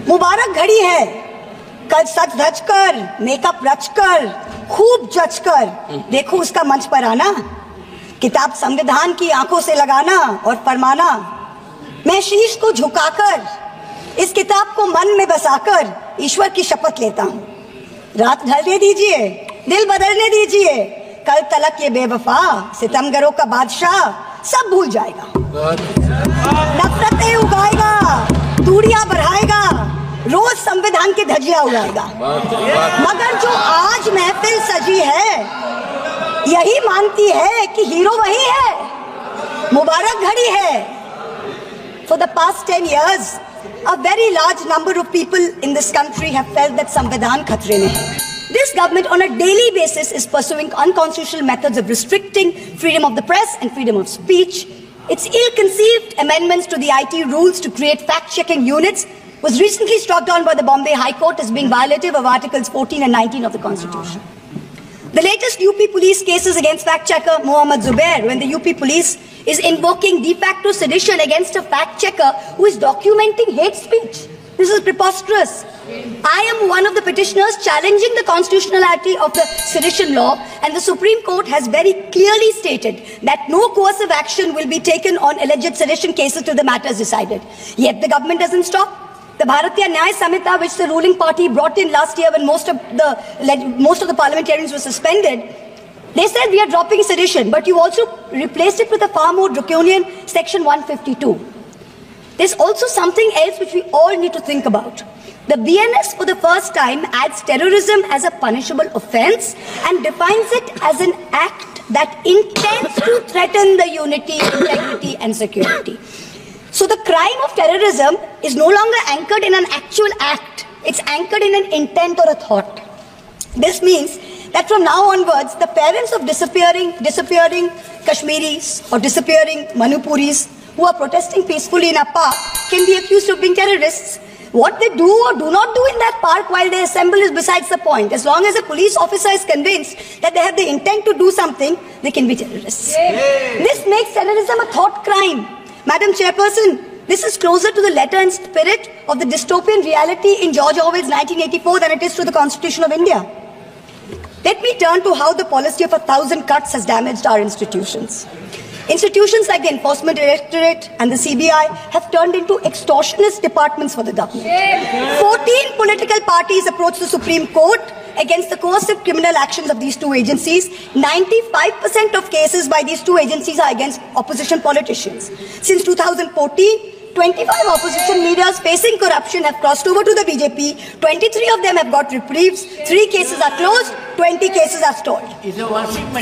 मुबारक घड़ी है, कल सच धज कर, मेकअप रच कर, खूब जच कर देखो उसका मंच पर आना, किताब संविधान की आंखों से लगाना और फरमाना, मैं शीश को झुकाकर इस किताब को मन में बसाकर ईश्वर की शपथ लेता हूं, रात ढलने दीजिए, दिल बदलने दीजिए, कल तलक ये बेवफा सितमगरों का बादशाह सब भूल जाएगा, नफरतें उगाएगा, दूरियां बढ़ाएगा, रोज संविधान की धज्जियां उड़ाएगा। मगर जो आज महफिल सजी है यही मानती है कि हीरो वही है, मुबारक घड़ी है। For the past 10 years, a very large number of people in this country have felt that संविधान खतरे में है। This government on a daily basis is pursuing unconstitutional methods of restricting freedom of the press and freedom of speech. Its ill-conceived amendments to the IT rules to create fact-checking units was recently struck down by the Bombay High Court as being violative of Articles 14 and 19 of the Constitution. The latest UP police cases against fact-checker Mohammad Zubair, when the UP police is invoking de facto sedition against a fact-checker who is documenting hate speech. This is preposterous. I am one of the petitioners challenging the constitutionality of the sedition law, and the Supreme Court has very clearly stated that no coercive action will be taken on alleged sedition cases till the matter is decided. Yet the government doesn't stop. The Bharatiya Nyaya Samhita, which the ruling party brought in last year when most of the parliamentarians were suspended, they said we are dropping sedition, but you also replaced it with a far more draconian Section 152. There's also something else which we all need to think about. The BNS for the first time adds terrorism as a punishable offence and defines it as an act that intends to threaten the unity, integrity and security. So the crime of terrorism is no longer anchored in an actual act. It's anchored in an intent or a thought. This means that from now onwards, the parents of disappearing Kashmiris or disappearing Manipuris who are protesting peacefully in a park can be accused of being terrorists. What they do or do not do in that park while they assemble is besides the point. As long as a police officer is convinced that they have the intent to do something, they can be terrorists. This makes terrorism a thought crime. Madam Chairperson, this is closer to the letter and spirit of the dystopian reality in George Orwell's 1984 than it is to the Constitution of India. Let me turn to how the policy of 1,000 cuts has damaged our institutions. Institutions like the Enforcement Directorate and the CBI have turned into extortionist departments for the government. 14 political parties approached the Supreme Court against the coercive criminal actions of these two agencies. 95% of cases by these two agencies are against opposition politicians. Since 2014, 25 opposition leaders facing corruption have crossed over to the BJP. 23 of them have got reprieves. 3 cases are closed. 20 cases are stalled.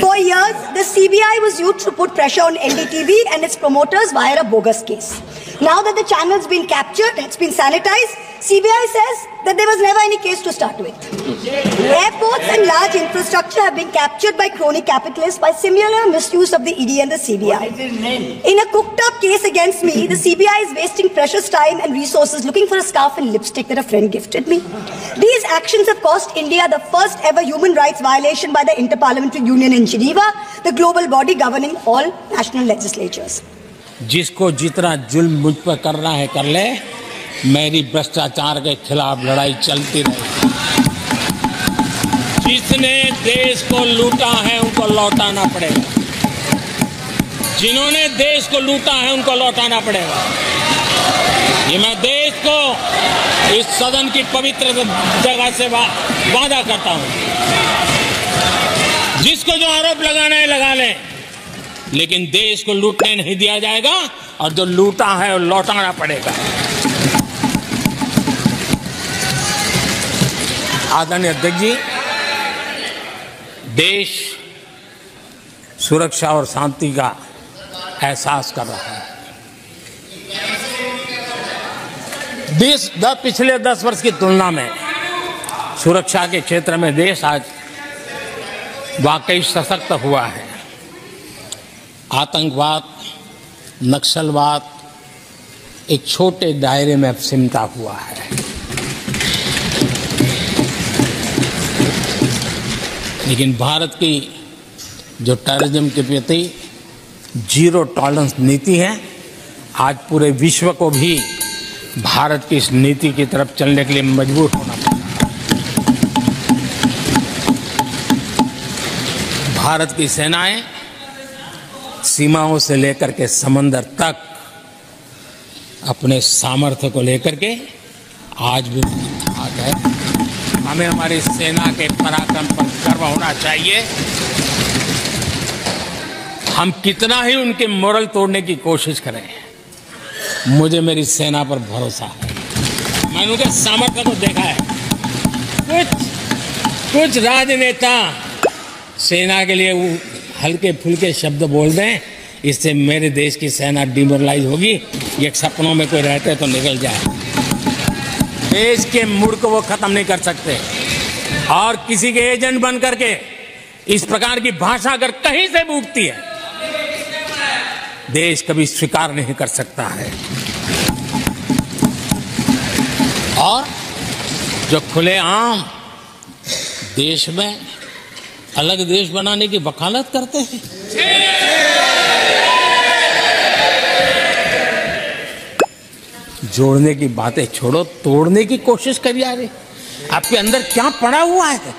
For years, the CBI was used to put pressure on NDTV and its promoters via a bogus case. Now that the channel's been captured, it's been sanitized, CBI says that there was never any case to start with. Airports and large infrastructure have been captured by crony capitalists by similar misuse of the ED and the CBI. In a cooked-up case against me, the CBI is wasting precious time and resources looking for a scarf and lipstick that a friend gifted me. These actions have cost India the first ever human rights violation by the Inter-Parliamentary Union in Geneva, the global body governing all national legislatures. जिसको जितना जुल्म मुझ पर करना है कर ले, मेरी भ्रष्टाचार के खिलाफ लड़ाई चलती रहे। जिसने देश को लूटा है उनको लौटाना पड़ेगा, जिन्होंने देश को लूटा है उनको लौटाना पड़ेगा। ये मैं देश को इस सदन की पवित्र जगह से वादा करता हूं। जिसको जो आरोप लगाना है लगा लें, लेकिन देश को लूटने नहीं दिया जाएगा और जो लूटा है वो लौटाना पड़ेगा। आदरणीय अध्यक्ष जी, देश सुरक्षा और शांति का एहसास कर रहा है। पिछले 10 वर्ष की तुलना में सुरक्षा के क्षेत्र में देश आज वाकई सशक्त हुआ है। आतंकवाद, नक्सलवाद एक छोटे दायरे में अब सिमटा हुआ है। लेकिन भारत की जो टेररिज्म के प्रति जीरो टॉलरेंस नीति है, आज पूरे विश्व को भी भारत की इस नीति की तरफ चलने के लिए मजबूर होना पड़ा। भारत की सेनाएं सीमाओं से लेकर के समंदर तक अपने सामर्थ्य को लेकर के आज भी आग है। हमें हमारी सेना के पराक्रम पर गर्व होना चाहिए। हम कितना ही उनके मोरल तोड़ने की कोशिश करें, मुझे मेरी सेना पर भरोसा है। मैंने उनके सामर्थ्य को देखा है। कुछ राजनेता सेना के लिए वो हल्के फुल्के शब्द बोल दें, इससे मेरे देश की सेना डिमोरलाइज होगी। ये सपनों में कोई रहते तो निकल जाए। देश के मूड को वो खत्म नहीं कर सकते, और किसी के एजेंट बन करके इस प्रकार की भाषा अगर कहीं से भी उगती है, देश कभी स्वीकार नहीं कर सकता है। और जो खुलेआम देश में अलग देश बनाने की वकालत करते हैं, जोड़ने की बातें छोड़ो, तोड़ने की कोशिश करिए। अरे आपके अंदर क्या पड़ा हुआ है?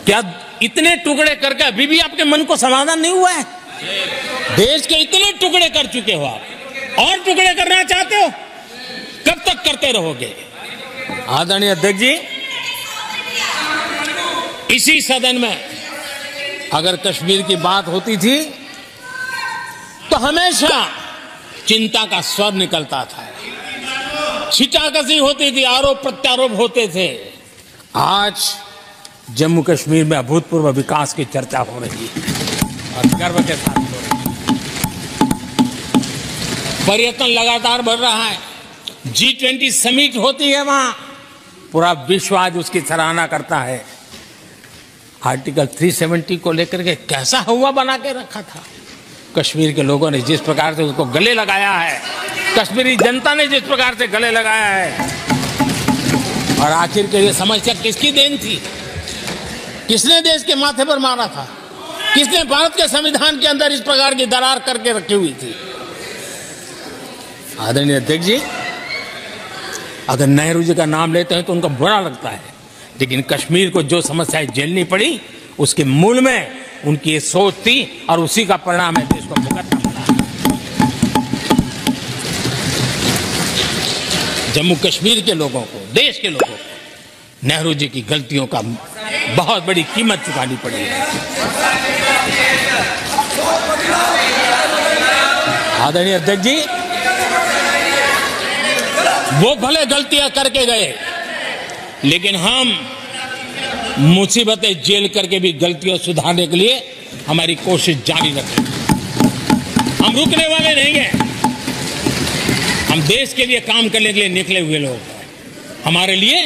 क्या इतने टुकड़े करके अभी भी आपके मन को समाधान नहीं हुआ है? देश के इतने टुकड़े कर चुके हो आप, और टुकड़े करना चाहते हो? कब तक करते रहोगे? आदरणीय अध्यक्ष जी, इसी सदन में अगर कश्मीर की बात होती थी तो हमेशा चिंता का स्वर निकलता था, छिटाकसी होती थी, आरोप प्रत्यारोप होते थे। आज जम्मू कश्मीर में अभूतपूर्व विकास की चर्चा हो रही है और गर्व के साथ हो रही है। पर्यटन लगातार बढ़ रहा है। G20 समिट होती है वहां, पूरा विश्व आज उसकी सराहना करता है। आर्टिकल 370 को लेकर के कैसा हुआ बना के रखा था। कश्मीर के लोगों ने जिस प्रकार से उसको गले लगाया है, कश्मीरी जनता ने जिस प्रकार से गले लगाया है, और आखिर के ये समस्या किसकी देन थी? किसने देश के माथे पर मारा था? किसने भारत के संविधान के अंदर इस प्रकार की दरार करके रखी हुई थी? आदरणीय अध्यक्ष जी, अगर नेहरू जी का नाम लेते हैं तो उनको बुरा लगता है, लेकिन कश्मीर को जो समस्याएं झेलनी पड़ी उसके मूल में उनकी ये सोच थी, और उसी का परिणाम है देश को भुगतना पड़ा। जम्मू कश्मीर के लोगों को, देश के लोगों को नेहरू जी की गलतियों का बहुत बड़ी कीमत चुकानी पड़ी है। आदरणीय अध्यक्ष जी, वो भले गलतियां करके गए, लेकिन हम मुसीबतें झेल करके भी गलतियों सुधारने के लिए हमारी कोशिश जारी रखें। हम रुकने वाले नहीं हैं। हम देश के लिए काम करने के लिए निकले हुए लोग हैं। हमारे लिए